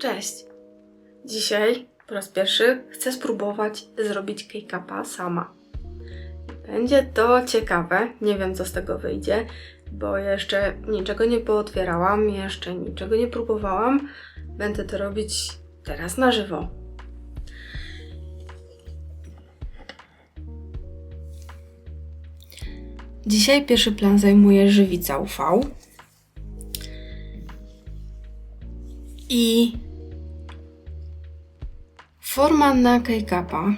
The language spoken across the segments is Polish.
Cześć! Dzisiaj po raz pierwszy chcę spróbować zrobić K-Cupa sama. Będzie to ciekawe, nie wiem co z tego wyjdzie, bo jeszcze niczego nie pootwierałam, jeszcze niczego nie próbowałam. Będę to robić teraz na żywo. Dzisiaj pierwszy plan zajmuje żywica UV. I forma na K-Cupa.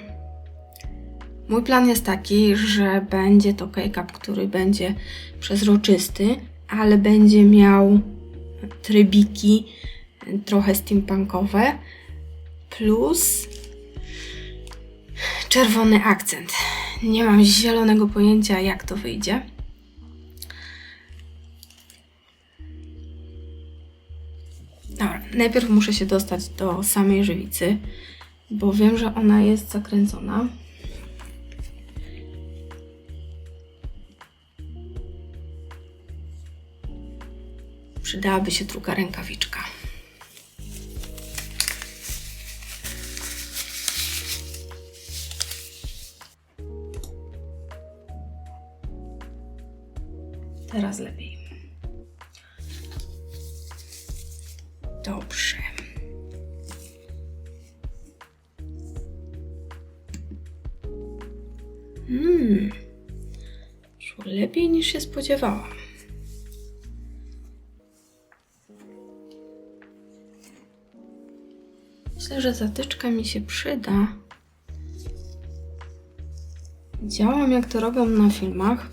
Mój plan jest taki, że będzie to K-Cup, który będzie przezroczysty, ale będzie miał trybiki trochę steampunkowe plus czerwony akcent. Nie mam zielonego pojęcia, jak to wyjdzie. Dobra, najpierw muszę się dostać do samej żywicy, bo wiem, że ona jest zakręcona. Przydałaby się druga rękawiczka. Teraz lepiej. Dobrze. Szło lepiej niż się spodziewałam. Myślę, że zatyczka mi się przyda. Działam jak to robią na filmach.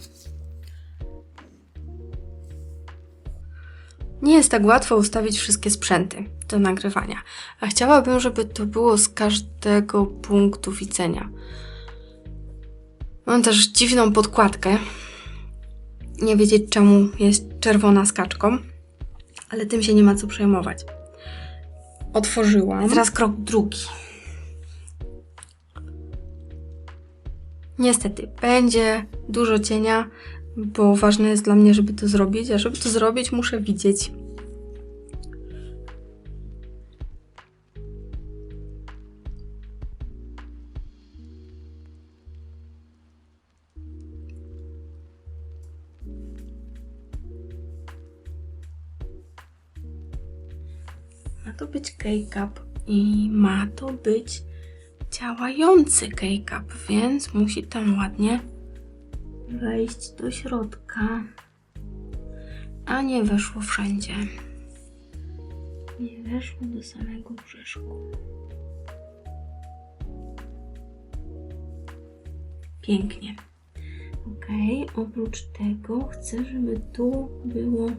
Nie jest tak łatwo ustawić wszystkie sprzęty do nagrywania, a chciałabym, żeby to było z każdego punktu widzenia. Mam też dziwną podkładkę. Nie wiedzieć czemu jest czerwona z kaczką, ale tym się nie ma co przejmować. Otworzyłam. Teraz krok drugi. Niestety, będzie dużo cienia, bo ważne jest dla mnie, żeby to zrobić, a żeby to zrobić, muszę widzieć. Ma to być K-Cup i ma to być działający K-Cup, więc musi tam ładnie wejść do środka, a nie weszło wszędzie. Nie weszło do samego brzuszku. Pięknie. Ok, oprócz tego chcę, żeby tu było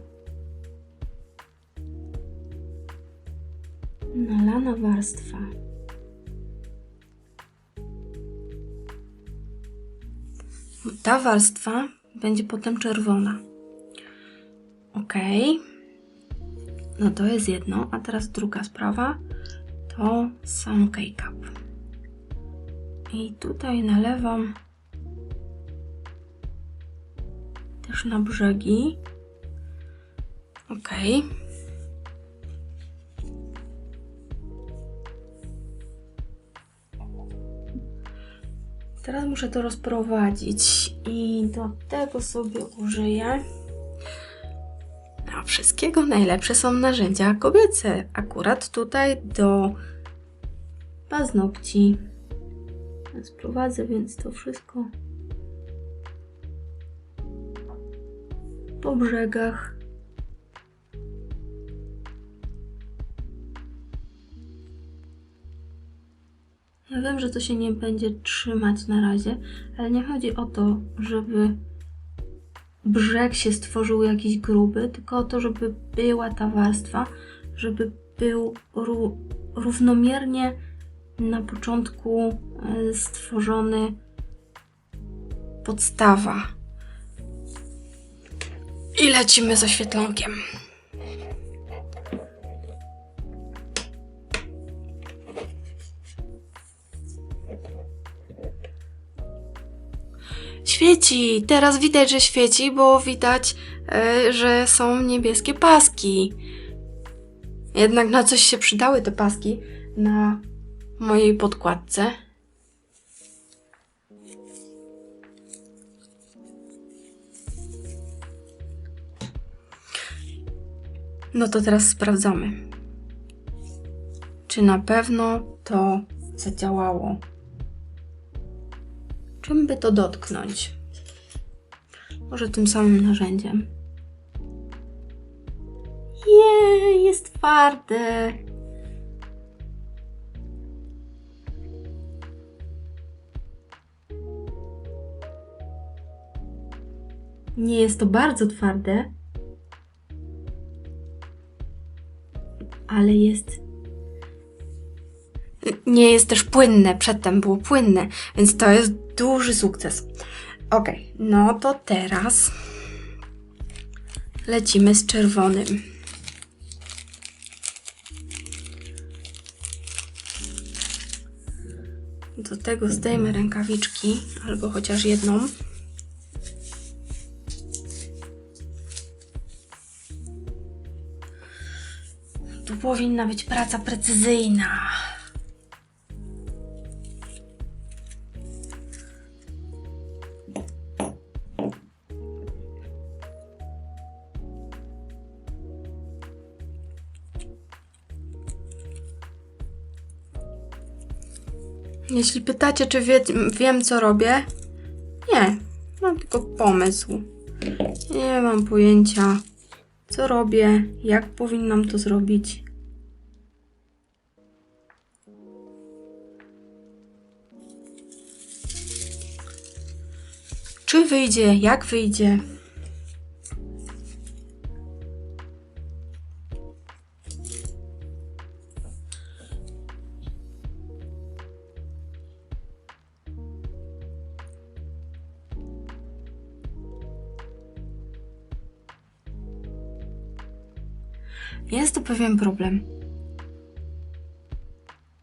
nalana warstwa. Ta warstwa będzie potem czerwona. Ok. No to jest jedno. A teraz druga sprawa. To sam K-Cup. I tutaj nalewam też na brzegi. Ok. Teraz muszę to rozprowadzić i do tego sobie użyję. A wszystkiego najlepsze są narzędzia kobiece. Akurat tutaj do paznokci. Sprowadzę więc to wszystko po brzegach. Ja wiem, że to się nie będzie trzymać na razie, ale nie chodzi o to, żeby brzeg się stworzył jakiś gruby, tylko o to, żeby była ta warstwa, żeby był równomiernie na początku stworzony podstawa. I lecimy z oświetlonkiem. Świeci! Teraz widać, że świeci, bo widać, że są niebieskie paski. Jednak na coś się przydały te paski na mojej podkładce. No to teraz sprawdzamy, czy na pewno to zadziałało. Czym by to dotknąć? Może tym samym narzędziem. Jest twarde. Nie jest to bardzo twarde, ale nie jest też płynne. Przedtem było płynne, więc to jest duży sukces. Ok, no to teraz lecimy z czerwonym. Do tego zdejmę rękawiczki, albo chociaż jedną. Tu powinna być praca precyzyjna. Jeśli pytacie, czy wiem, co robię, nie, mam tylko pomysł. Nie mam pojęcia, co robię, jak powinnam to zrobić. Czy wyjdzie, jak wyjdzie. Jest to pewien problem,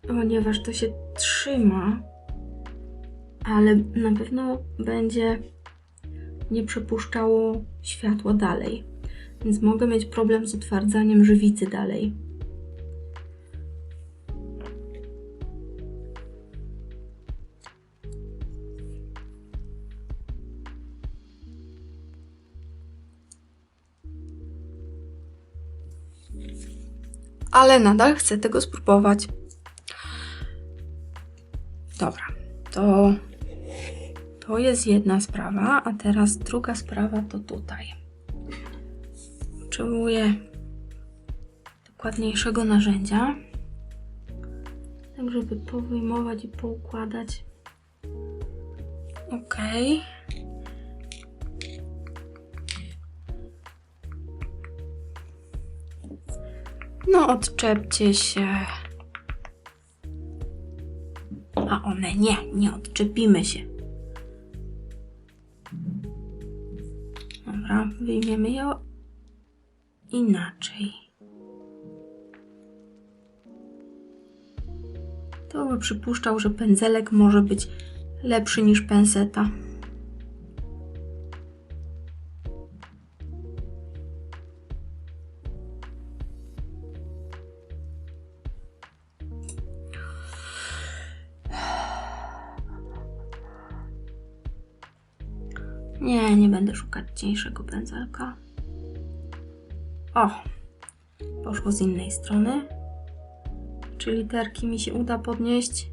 ponieważ to się trzyma, ale na pewno będzie nie przepuszczało światła dalej, więc mogę mieć problem z utwardzaniem żywicy dalej. Ale nadal chcę tego spróbować. Dobra, to jest jedna sprawa, a teraz druga sprawa to tutaj. Potrzebuję dokładniejszego narzędzia, tak żeby powyjmować i poukładać. Ok. No, odczepcie się. A one nie odczepimy się. Dobra, wyjmiemy je inaczej. To by przypuszczał, że pędzelek może być lepszy niż penseta. Nie będę szukać cieńszego pędzelka. O, poszło z innej strony. Czy literki mi się uda podnieść?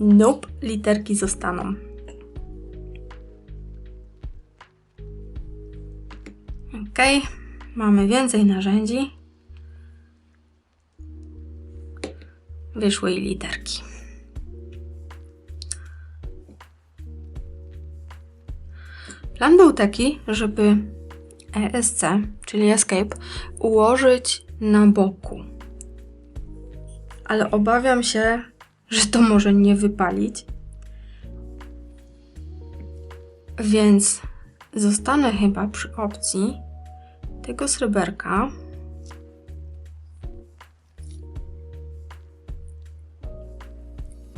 Nope, literki zostaną. Ok, mamy więcej narzędzi. Wyszły i literki. Plan był taki, żeby ESC, czyli Escape, ułożyć na boku. Ale obawiam się, że to może nie wypalić. Więc zostanę chyba przy opcji tego sreberka.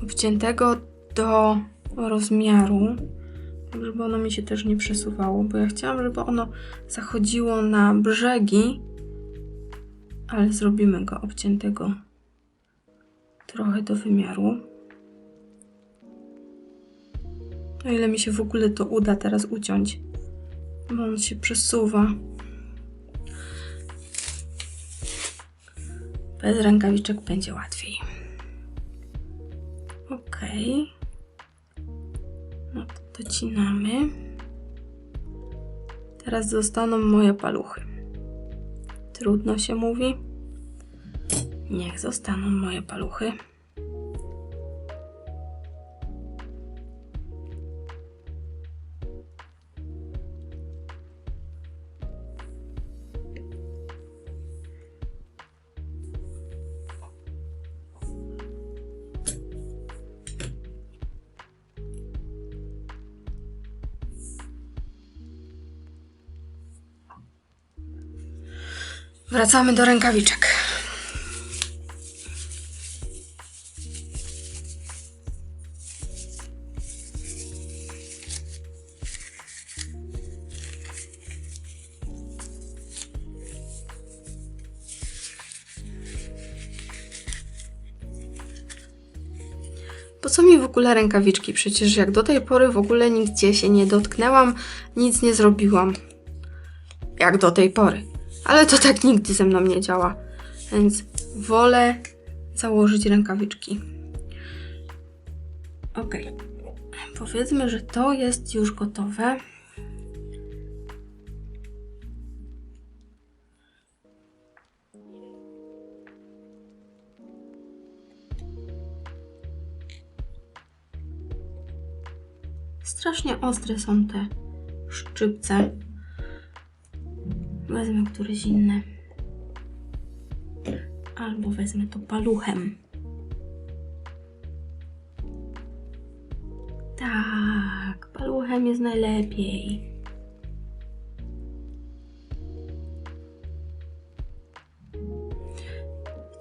Wciętego do rozmiaru tak żeby ono mi się też nie przesuwało, bo ja chciałam, żeby ono zachodziło na brzegi, ale zrobimy go obciętego trochę do wymiaru. O ile mi się w ogóle to uda teraz uciąć, bo on się przesuwa. Bez rękawiczek będzie łatwiej. Ok. No to docinamy. Teraz zostaną moje paluchy. Trudno się mówi. Niech zostaną moje paluchy. Wracamy do rękawiczek. Po co mi w ogóle rękawiczki? Przecież jak do tej pory w ogóle nigdzie się nie dotknęłam, nic nie zrobiłam. Jak do tej pory. Ale to tak nigdy ze mną nie działa. Więc wolę założyć rękawiczki. Ok. Powiedzmy, że to jest już gotowe. Strasznie ostre są te szczypce. Wezmę któryś inny. Albo wezmę to paluchem. Tak, paluchem jest najlepiej.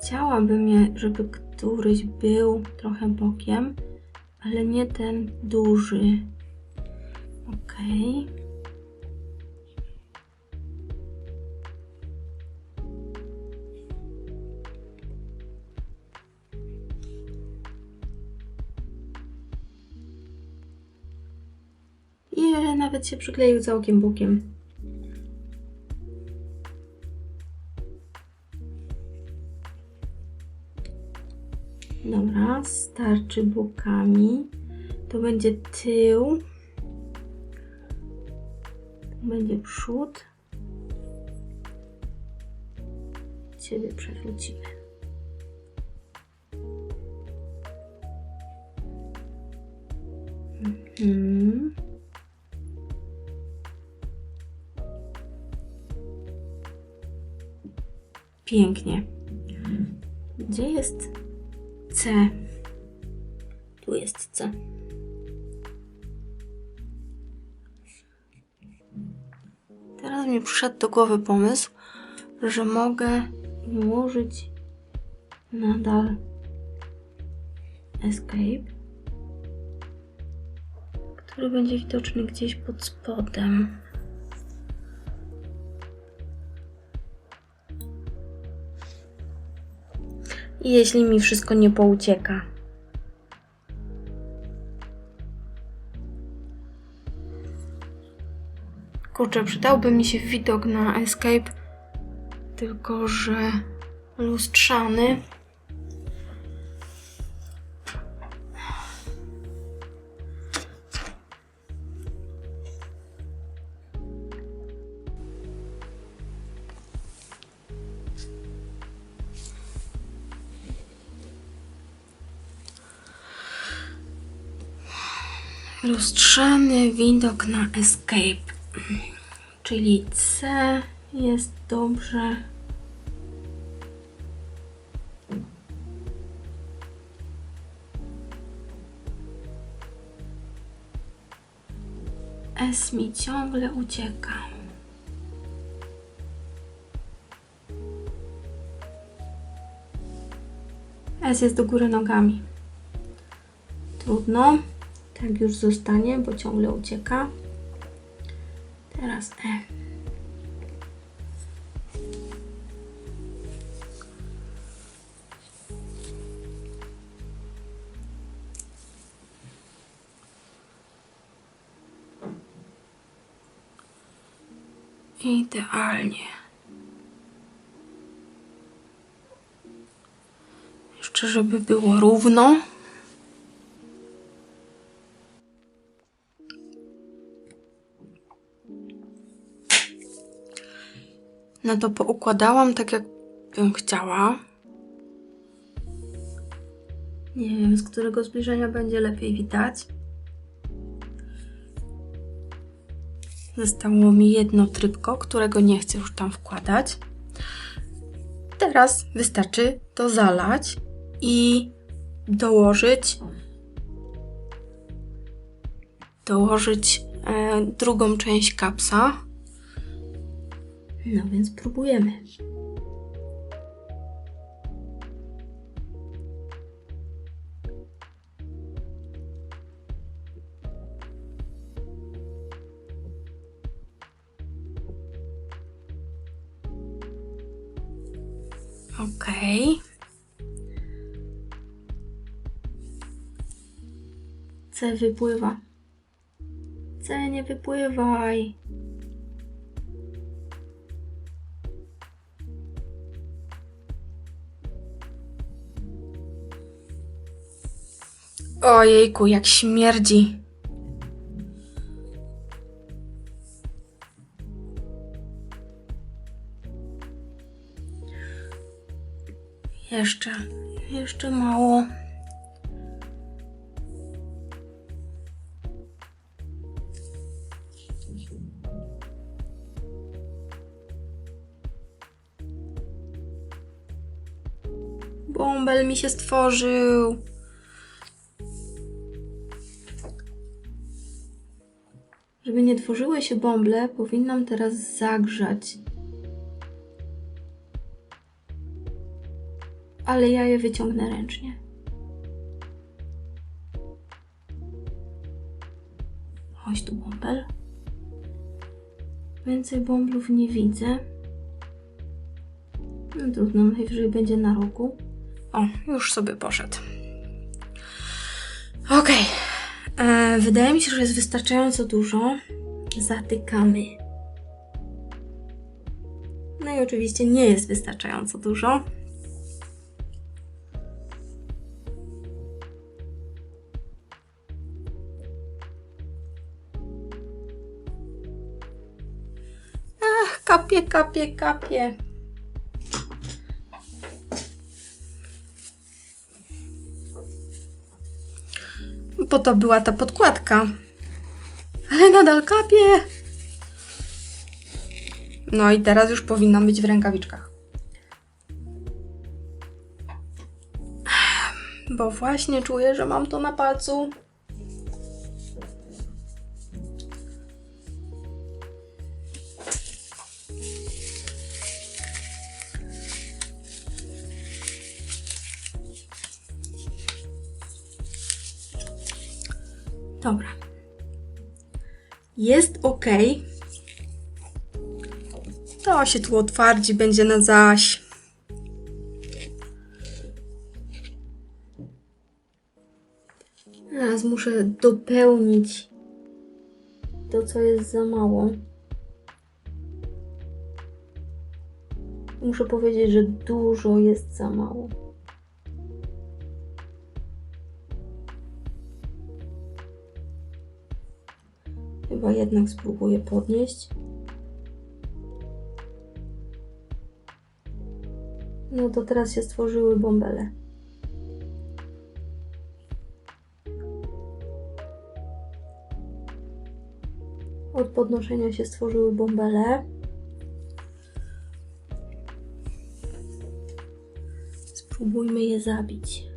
Chciałabym, żeby któryś był trochę bokiem, ale nie ten duży. Ok. I nawet się przykleił całkiem bokiem. Dobra, starczy bokami. To będzie tył. To będzie przód. Ciebie przewrócimy. Pięknie. Gdzie jest C? Tu jest C. Teraz mi przyszedł do głowy pomysł, że mogę ułożyć nadal escape, który będzie widoczny gdzieś pod spodem. I jeśli mi wszystko nie poucieka. Kurczę, przydałby mi się widok na escape, tylko że lustrzany. Lustrzany widok na escape, czyli C jest dobrze. S mi ciągle ucieka. S jest do góry nogami. Trudno. Tak już zostanie, bo ciągle ucieka. Teraz E. Idealnie. Jeszcze żeby było równo. No to poukładałam tak, jak bym chciała. Nie wiem, z którego zbliżenia będzie lepiej widać. Zostało mi jedno trybko, którego nie chcę już tam wkładać. Teraz wystarczy to zalać i dołożyć drugą część kapsa. No więc próbujemy. Okej. C wypływa. C, nie wypływaj. Ojejku, jak śmierdzi. Jeszcze mało. Bąbel mi się stworzył. Żeby nie tworzyły się bąble, powinnam teraz zagrzać. Ale ja je wyciągnę ręcznie. Chodź tu, bąbel. Więcej bąblów nie widzę. No trudno, najwyżej będzie na rogu. O, już sobie poszedł. Okej. Wydaje mi się, że jest wystarczająco dużo. Zatykamy. No i oczywiście nie jest wystarczająco dużo. Ach, kapie, kapie, kapie. Bo to była ta podkładka. Ale nadal kapie. No i teraz już powinnam być w rękawiczkach. Bo właśnie czuję, że mam to na palcu. Dobra. Jest ok. To się tu otwardzi, będzie na zaś. Teraz muszę dopełnić to, co jest za mało. Muszę powiedzieć, że dużo jest za mało. Chyba jednak spróbuję podnieść. No to teraz się stworzyły bąbele. Od podnoszenia się stworzyły bąbele. Spróbujmy je zabić.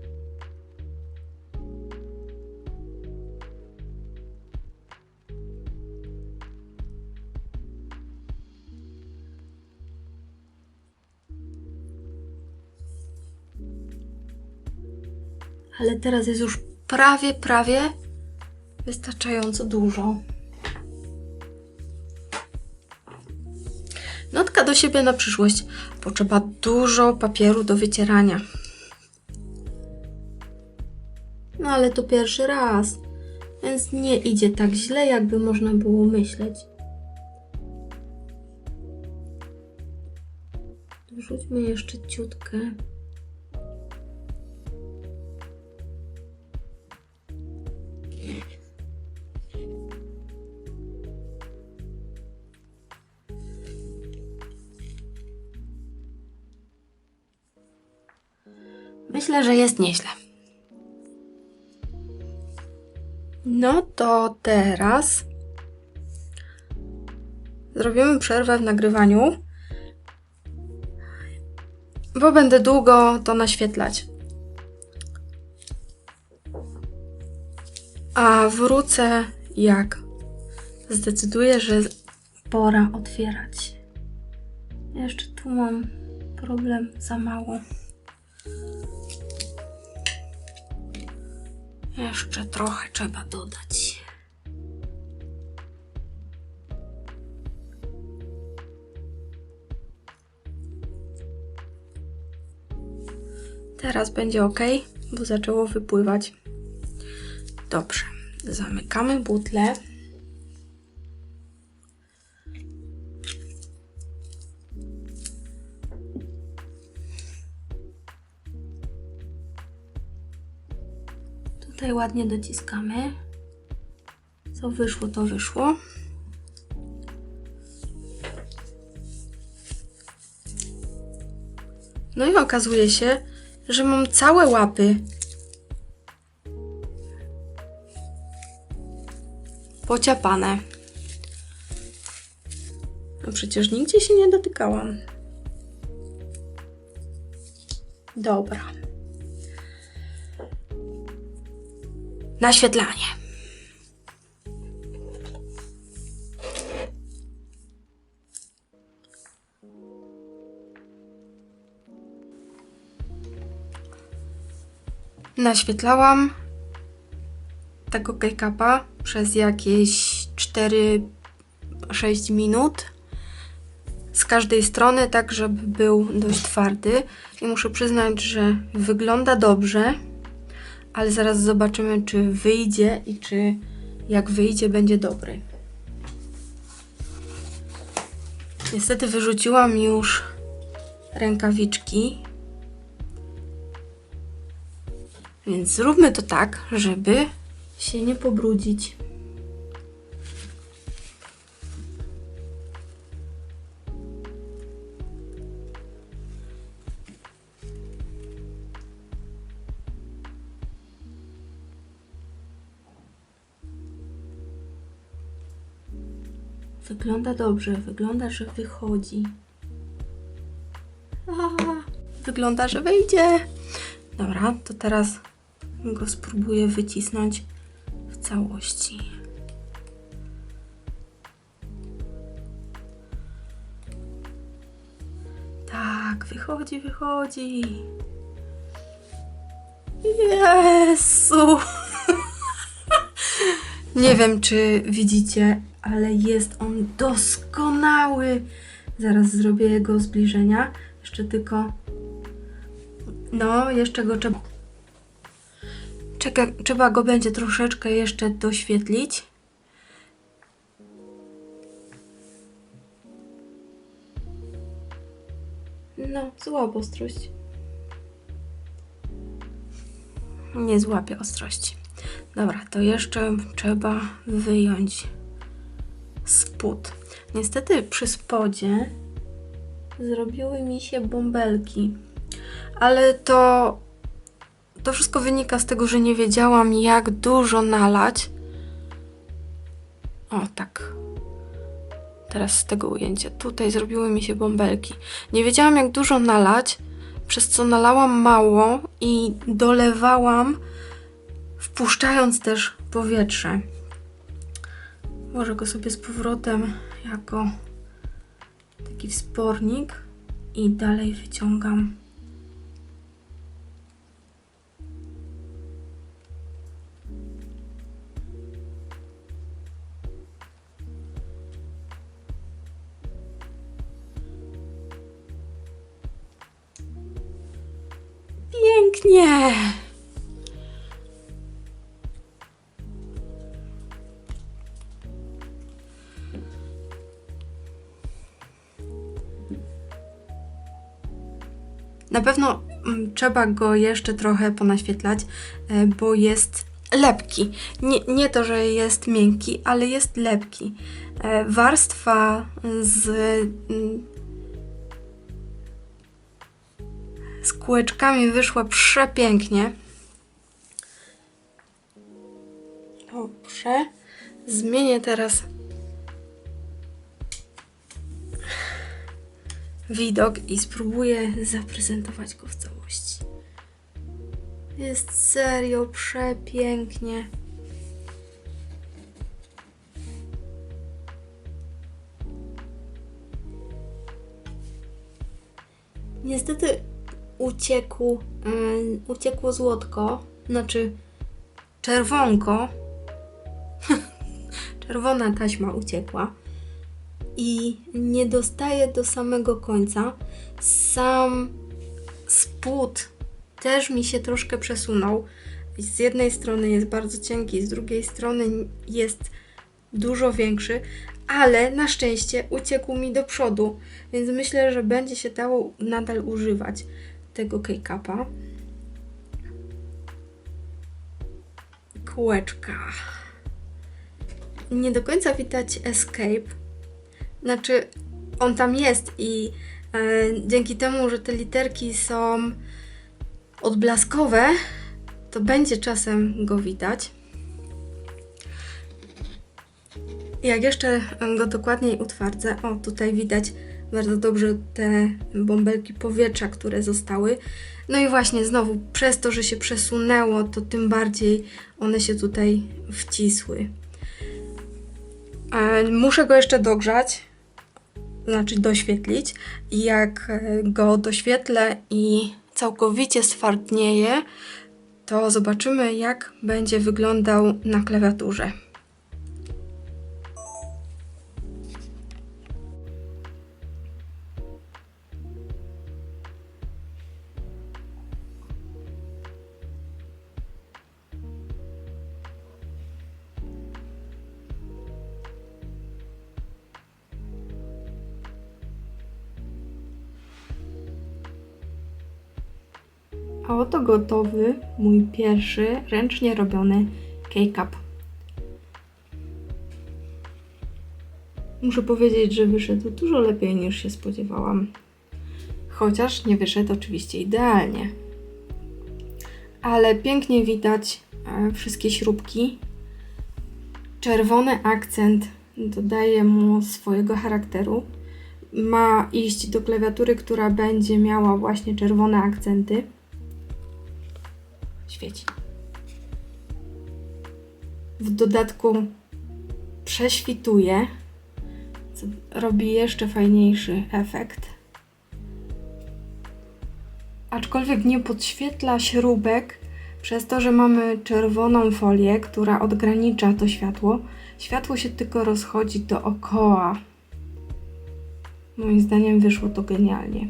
Ale teraz jest już prawie wystarczająco dużo. Notka do siebie na przyszłość. Potrzeba dużo papieru do wycierania. No ale to pierwszy raz, więc nie idzie tak źle, jakby można było myśleć. Wrzućmy jeszcze ciutkę. Myślę, że jest nieźle. No to teraz zrobimy przerwę w nagrywaniu, bo będę długo to naświetlać. A wrócę, jak zdecyduję, że pora otwierać. Jeszcze tu mam problem, za mało. Jeszcze trochę trzeba dodać. Teraz będzie ok, bo zaczęło wypływać. Dobrze, zamykamy butlę. Tutaj ładnie dociskamy. Co wyszło, to wyszło. No i okazuje się, że mam całe łapy pociapane. No przecież nigdzie się nie dotykałam. Dobra. Naświetlanie. Naświetlałam tego K-Cupa przez jakieś 4-6 minut z każdej strony, tak żeby był dość twardy. I muszę przyznać, że wygląda dobrze, ale zaraz zobaczymy, czy wyjdzie i czy jak wyjdzie, będzie dobry. Niestety wyrzuciłam już rękawiczki, więc zróbmy to tak, żeby się nie pobrudzić. Wygląda dobrze, wygląda, że wychodzi. Wygląda, że wyjdzie. Dobra, to teraz go spróbuję wycisnąć w całości. Tak, wychodzi, wychodzi. Jezu! Nie wiem, czy widzicie, ale jest on doskonały. Zaraz zrobię jego zbliżenia. Jeszcze tylko... No, jeszcze go trzeba go będzie troszeczkę jeszcze doświetlić. No, złap ostrość. Nie złapię ostrości. Dobra, to jeszcze trzeba wyjąć spód. Niestety przy spodzie zrobiły mi się bąbelki, ale to wszystko wynika z tego, że nie wiedziałam, jak dużo nalać. O, tak. Teraz z tego ujęcia. Tutaj zrobiły mi się bąbelki. Nie wiedziałam, jak dużo nalać, przez co nalałam mało i dolewałam, wpuszczając też powietrze. Włożę go sobie z powrotem jako taki wspornik i dalej wyciągam. pięknie! Na pewno trzeba go jeszcze trochę ponaświetlać, bo jest lepki. Nie to, że jest miękki, ale jest lepki. Warstwa z kółeczkami wyszła przepięknie. Dobrze. Zmienię teraz widok i spróbuję zaprezentować go w całości. Jest serio przepięknie. Niestety uciekło złotko, znaczy czerwonko. Czerwona taśma uciekła. I nie dostaję do samego końca. Sam spód też mi się troszkę przesunął. Z jednej strony jest bardzo cienki, z drugiej strony jest dużo większy, ale na szczęście uciekł mi do przodu, więc myślę, że będzie się dało nadal używać tego K-Cupa. Kółeczka. Nie do końca widać escape. Znaczy, on tam jest i dzięki temu, że te literki są odblaskowe, to będzie czasem go widać. Jak jeszcze go dokładniej utwardzę, o tutaj widać bardzo dobrze te bąbelki powietrza, które zostały. No i właśnie znowu, przez to, że się przesunęło, to tym bardziej one się tutaj wcisły. Muszę go jeszcze dogrzać, znaczy doświetlić. I jak go doświetlę i całkowicie stwardnieje, to zobaczymy, jak będzie wyglądał na klawiaturze. A oto gotowy mój pierwszy ręcznie robiony K-Cup. Muszę powiedzieć, że wyszedł dużo lepiej niż się spodziewałam. Chociaż nie wyszedł oczywiście idealnie. Ale pięknie widać wszystkie śrubki. Czerwony akcent dodaje mu swojego charakteru. Ma iść do klawiatury, która będzie miała właśnie czerwone akcenty. Świeci. W dodatku prześwituje, co robi jeszcze fajniejszy efekt. Aczkolwiek nie podświetla śrubek, przez to, że mamy czerwoną folię, która odgranicza to światło. Światło się tylko rozchodzi dookoła. Moim zdaniem wyszło to genialnie.